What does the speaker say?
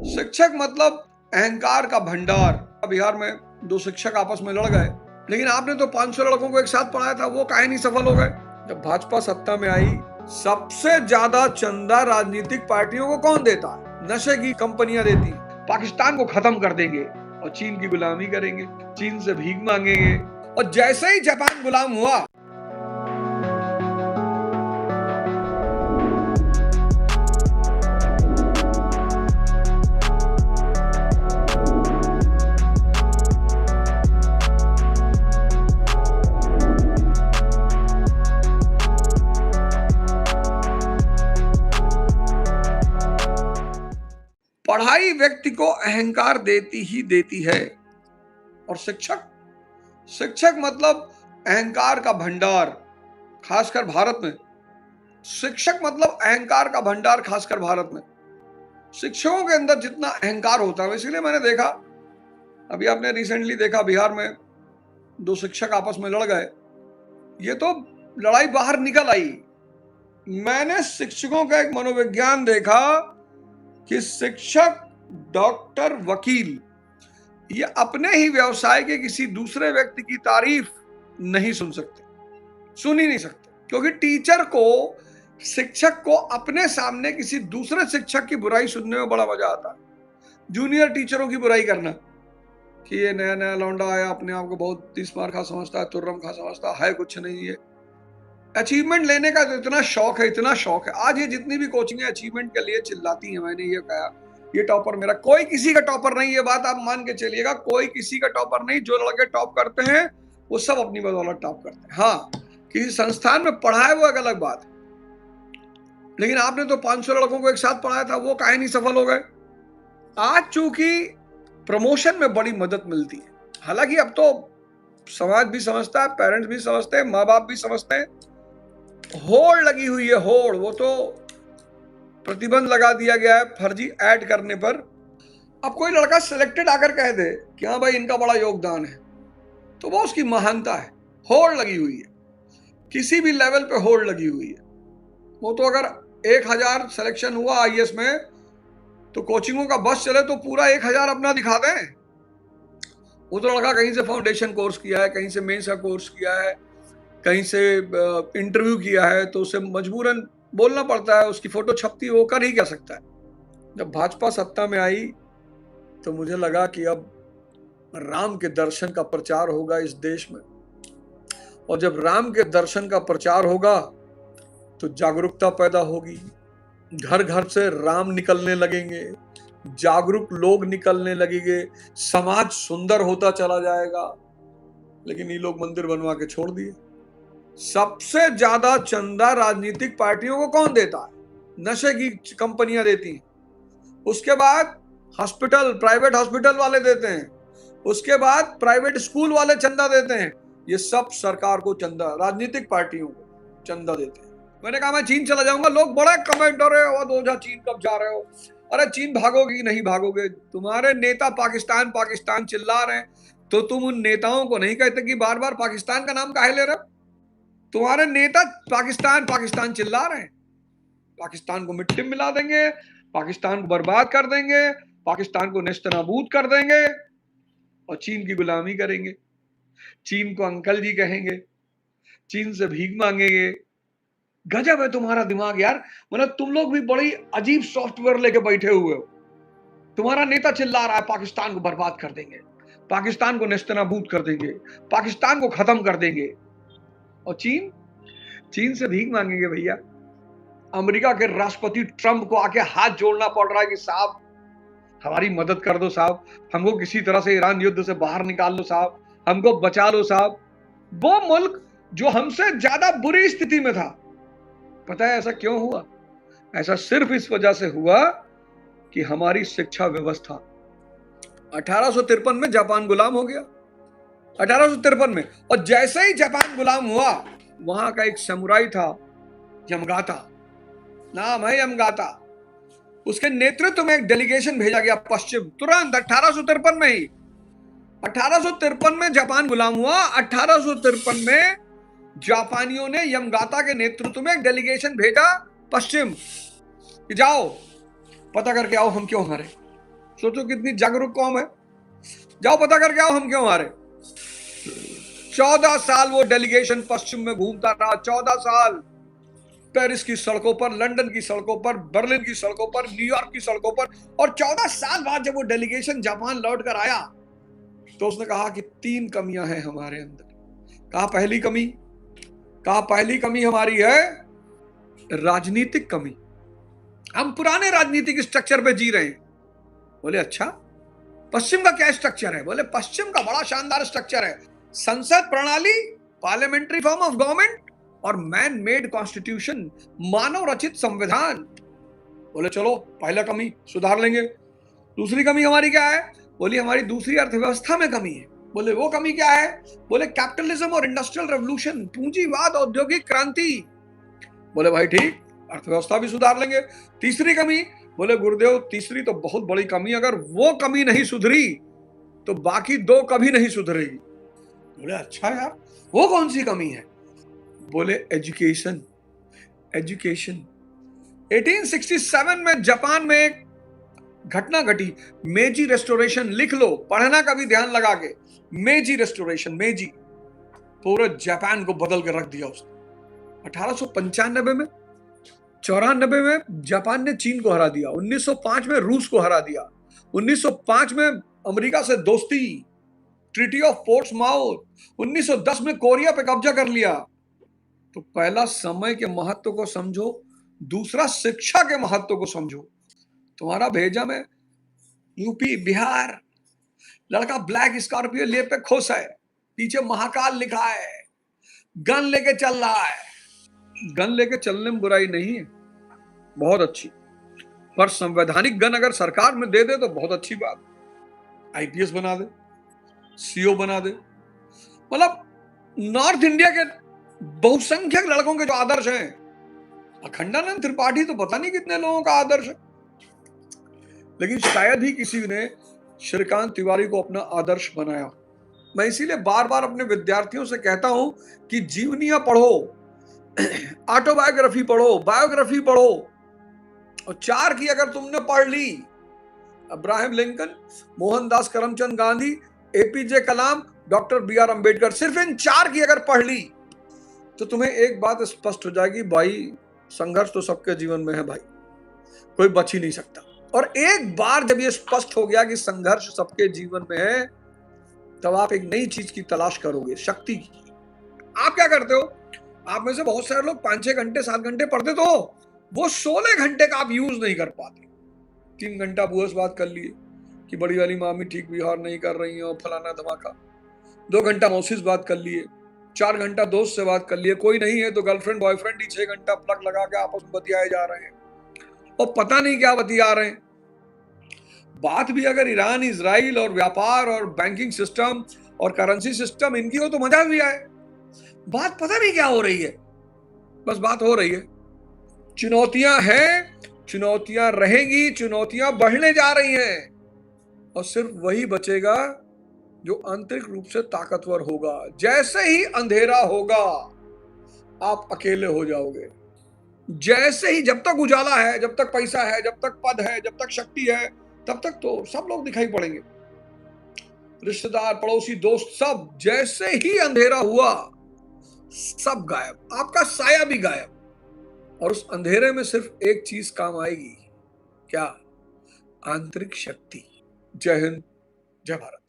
शिक्षक मतलब अहंकार का भंडार। बिहार में दो शिक्षक आपस में लड़ गए, लेकिन आपने तो 500 लड़कों को एक साथ पढ़ाया था, वो काहे नहीं सफल हो गए? जब भाजपा सत्ता में आई, सबसे ज्यादा चंदा राजनीतिक पार्टियों को कौन देता है? नशे की कंपनियां देती। पाकिस्तान को खत्म कर देंगे और चीन की गुलामी करेंगे, चीन से भीख मांगेंगे। और जैसे ही जापान गुलाम हुआ, पढ़ाई व्यक्ति को अहंकार देती ही देती है। और शिक्षक मतलब अहंकार का भंडार, खासकर भारत में। शिक्षक मतलब अहंकार का भंडार, खासकर भारत में। शिक्षकों के अंदर जितना अहंकार होता है, इसीलिए मैंने देखा, अभी आपने रिसेंटली देखा बिहार में दो शिक्षक आपस में लड़ गए। ये तो लड़ाई बाहर निकल आई। मैंने शिक्षकों का एक मनोविज्ञान देखा कि शिक्षक, डॉक्टर, वकील, ये अपने ही व्यवसाय के किसी दूसरे व्यक्ति की तारीफ नहीं सुन सकते, सुन ही नहीं सकते। क्योंकि टीचर को, शिक्षक को अपने सामने किसी दूसरे शिक्षक की बुराई सुनने में बड़ा मजा आता है। जूनियर टीचरों की बुराई करना कि ये नया नया लौंडा आया, अपने आप को बहुत 30 मार खा समझता है, तुर्रम खा समझता है कुछ नहीं। ये अचीवमेंट लेने का तो इतना शौक है, इतना शौक है। आज ये जितनी भी कोचिंगें अचीवमेंट के लिए चिल्लाती हैं, मैंने ये कहा, ये टॉपर मेरा, कोई किसी का टॉपर नहीं। ये बात आप मान के चलिएगा, कोई किसी का टॉपर नहीं। जो लड़के टॉप करते हैं वो सब अपनी बदौलत टॉप करते हैं। हाँ, किसी संस्थान में पढ़ा है वो एक अलग बात है, लेकिन आपने तो 500 लड़कों को एक साथ पढ़ाया था, वो काहे नहीं सफल हो गए? आज चूंकि प्रमोशन में बड़ी मदद मिलती है, हालांकि अब तो समाज भी समझता है, पेरेंट्स भी समझते हैं, माँ बाप भी समझते हैं। होड़ लगी हुई है, होड़। वो तो प्रतिबंध लगा दिया गया है फर्जी ऐड करने पर। अब कोई लड़का सिलेक्टेड आकर कह दे कि हाँ भाई इनका बड़ा योगदान है, तो वो उसकी महानता है। होड़ लगी हुई है, किसी भी लेवल पे होड़ लगी हुई है। वो तो अगर 1000 सिलेक्शन हुआ आईएएस में, तो कोचिंगों का बस चले तो पूरा 1000 अपना दिखा दें। वो तो लड़का कहीं से फाउंडेशन कोर्स किया है, कहीं से मेंस का कोर्स किया है, कहीं से इंटरव्यू किया है, तो उसे मजबूरन बोलना पड़ता है। उसकी फोटो छपती है, वो कर ही क्या सकता है। जब भाजपा सत्ता में आई तो मुझे लगा कि अब राम के दर्शन का प्रचार होगा इस देश में, और जब राम के दर्शन का प्रचार होगा तो जागरूकता पैदा होगी। घर घर से राम निकलने लगेंगे, जागरूक लोग निकलने लगेंगे, समाज सुंदर होता चला जाएगा। लेकिन ये लोग मंदिर बनवा के छोड़ दिए। सबसे ज्यादा चंदा राजनीतिक पार्टियों को कौन देता है? नशे की कंपनियां देती हैं। उसके बाद हॉस्पिटल, प्राइवेट हॉस्पिटल वाले देते हैं। उसके बाद प्राइवेट स्कूल वाले चंदा देते हैं। ये सब सरकार को चंदा, राजनीतिक पार्टियों को चंदा देते हैं। मैंने कहा मैं चीन चला जाऊंगा, लोग बड़े कमेंट, अरे ओझा चीन कब जा रहे हो? अरे चीन भागोगे नहीं भागोगे? तुम्हारे नेता पाकिस्तान पाकिस्तान चिल्ला रहे हैं, तो तुम उन नेताओं को नहीं कहते कि बार बार पाकिस्तान का नाम काहे ले रहे हो? तुम्हारे नेता पाकिस्तान पाकिस्तान चिल्ला रहे हैं। पाकिस्तान को मिट्टी में मिला देंगे, पाकिस्तान को बर्बाद कर देंगे, पाकिस्तान को नेस्तनाबूद कर देंगे और चीन की गुलामी करेंगे। चीन को अंकल जी कहेंगे, चीन से भीख मांगेंगे। गजब है तुम्हारा दिमाग यार। मतलब तुम लोग भी बड़ी अजीब सॉफ्टवेयर लेके बैठे हुए हो। तुम्हारा नेता चिल्ला रहा है पाकिस्तान को बर्बाद कर देंगे, पाकिस्तान को नेस्तनाबूद कर देंगे, पाकिस्तान को खत्म कर देंगे, और चीन से भीख मांगेंगे। भैया, अमेरिका के राष्ट्रपति ट्रंप को आके हाथ जोड़ना पड़ रहा है कि साहब हमारी मदद कर दो साहब, हमको किसी तरह से ईरान युद्ध से बाहर निकाल लो साहब, हमको बचा लो साहब। वो मुल्क जो हमसे ज्यादा बुरी स्थिति में था, पता है ऐसा क्यों हुआ? ऐसा सिर्फ इस वजह से हुआ कि हमारी शिक्षा व्यवस्था। 1853 में जापान गुलाम हो गया, 1853 में। और जैसे ही जापान गुलाम हुआ, वहां का एक समुराई था, यमगाता नाम है, यमगाता। उसके नेतृत्व में एक डेलीगेशन भेजा गया पश्चिम, तुरंत 1853 में ही। 1853 में जापान गुलाम हुआ, 1853 में जापानियों ने यमगाता के नेतृत्व में एक डेलीगेशन भेजा पश्चिम कि जाओ पता करके आओ हम क्यों हारे। सोचो कितनी जागरूक कौम है। जाओ पता करके आओ हम क्यों हारे। 14 साल वो डेलीगेशन पश्चिम में घूमता रहा, 14 साल पेरिस की सड़कों पर, लंदन की सड़कों पर, बर्लिन की सड़कों पर, न्यूयॉर्क की सड़कों पर। और 14 साल बाद जब वो डेलीगेशन जापान लौट कर आया तो उसने कहा कि 3 कमियां हैं हमारे अंदर। कहा पहली कमी, हमारी है राजनीतिक कमी। हम पुराने राजनीतिक स्ट्रक्चर पे जी रहे हैं। बोले अच्छा, पश्चिम का क्या स्ट्रक्चर है? बोले पश्चिम का बड़ा शानदार स्ट्रक्चर है, संसद प्रणाली, पार्लियामेंट्री फॉर्म ऑफ गवर्नमेंट और मैन मेड कॉन्स्टिट्यूशन, मानव रचित संविधान। बोले चलो पहला कमी सुधार लेंगे। दूसरी कमी हमारी क्या है? बोली हमारी दूसरी अर्थव्यवस्था में कमी है। बोले वो कमी क्या है? बोले कैपिटलिज्म और इंडस्ट्रियल रेवोल्यूशन, पूंजीवाद, औद्योगिक क्रांति। बोले भाई ठीक, अर्थव्यवस्था भी सुधार लेंगे। तीसरी कमी, बोले गुरुदेव तीसरी तो बहुत बड़ी कमी, अगर वो कमी नहीं सुधरी तो बाकी 2 कभी नहीं सुधरेगी। बोले अच्छा यार, वो कौन सी कमी है? बोले एजुकेशन। 1867 में जापान में एक घटना घटी, मेजी रेस्टोरेशन। लिख लो, पढ़ना कभी ध्यान लगा के, मेजी रेस्टोरेशन, मेजी पूरे जापान को बदल के रख दिया उसने। 1895 में, 94 में जापान ने चीन को हरा दिया, 1905 में रूस को हरा दिया, 1905 में अमेरिका से दोस्ती, ट्रीटी ऑफ पोर्ट्समाउथ, 1910 में कोरिया पे कब्जा कर लिया। तो पहला समय के महत्व को समझो, दूसरा शिक्षा के महत्व को समझो। तुम्हारा भेजा में यूपी बिहार लड़का ब्लैक स्कॉर्पियो ले पे खुश है, पीछे महाकाल लिखा है, गन लेके चल रहा है। गन लेके चलने में बुराई नहीं है, बहुत अच्छी, पर संवैधानिक गन अगर सरकार में दे दे तो बहुत अच्छी बात। आईपीएस बना दे, सीओ बना दे। मतलब नॉर्थ इंडिया के बहुसंख्यक लड़कों के जो आदर्श हैं, अखंडानंद त्रिपाठी तो पता नहीं कितने लोगों का आदर्श है, लेकिन शायद ही किसी ने श्रीकांत तिवारी को अपना आदर्श बनाया। मैं इसीलिए बार बार अपने विद्यार्थियों से कहता हूं कि जीवनियां पढ़ो, ऑटोबायोग्राफी पढ़ो, बायोग्राफी पढ़ो। और 4 की अगर तुमने पढ़ ली, Abraham Lincoln, Mohandas Karamchand Gandhi, APJ Kalam, doctor BR Ambedkar, सिर्फ इन 4 की अगर पढ़ ली तो तुम्हें एक बात स्पष्ट हो जाएगी, भाई संघर्ष तो सबके जीवन में है भाई, कोई बच ही नहीं सकता। और एक बार जब ये स्पष्ट हो गया कि संघर्ष सबके जीवन में है, तब आप एक नई चीज की तलाश करोगे, शक्ति की। आप क्या करते हो? आप में से बहुत सारे लोग 5-6 घंटे 7 घंटे पढ़ते तो हो, वो 16 घंटे का आप यूज नहीं कर पाते। 3 घंटा बुआ से बात कर लिए कि बड़ी वाली मामी ठीक व्यवहार नहीं कर रही है, फलाना धमाका। 2 घंटा मौसी से बात कर लिए, 4 घंटा दोस्त से बात कर लिए, कोई नहीं है तो गर्लफ्रेंड बॉयफ्रेंड ही 6 घंटा प्लग लगा के आपस में बतियाए जा रहे हैं और पता नहीं क्या बतिया रहे हैं। बात भी अगर ईरान, इजराइल और व्यापार और बैंकिंग सिस्टम और करेंसी सिस्टम इनकी हो तो मजा भी आए। बात पता नहीं क्या हो रही है, बस बात हो रही है। चुनौतियां हैं, चुनौतियां रहेंगी, चुनौतियां बढ़ने जा रही हैं, और सिर्फ वही बचेगा जो आंतरिक रूप से ताकतवर होगा। जैसे ही अंधेरा होगा आप अकेले हो जाओगे। जैसे ही, जब तक उजाला है, जब तक पैसा है, जब तक पद है, जब तक शक्ति है, तब तक तो सब लोग दिखाई पड़ेंगे, रिश्तेदार, पड़ोसी, दोस्त, सब। जैसे ही अंधेरा हुआ सब गायब, आपका साया भी गायब। और उस अंधेरे में सिर्फ एक चीज काम आएगी, क्या? आंतरिक शक्ति। जय हिंद, जय भारत।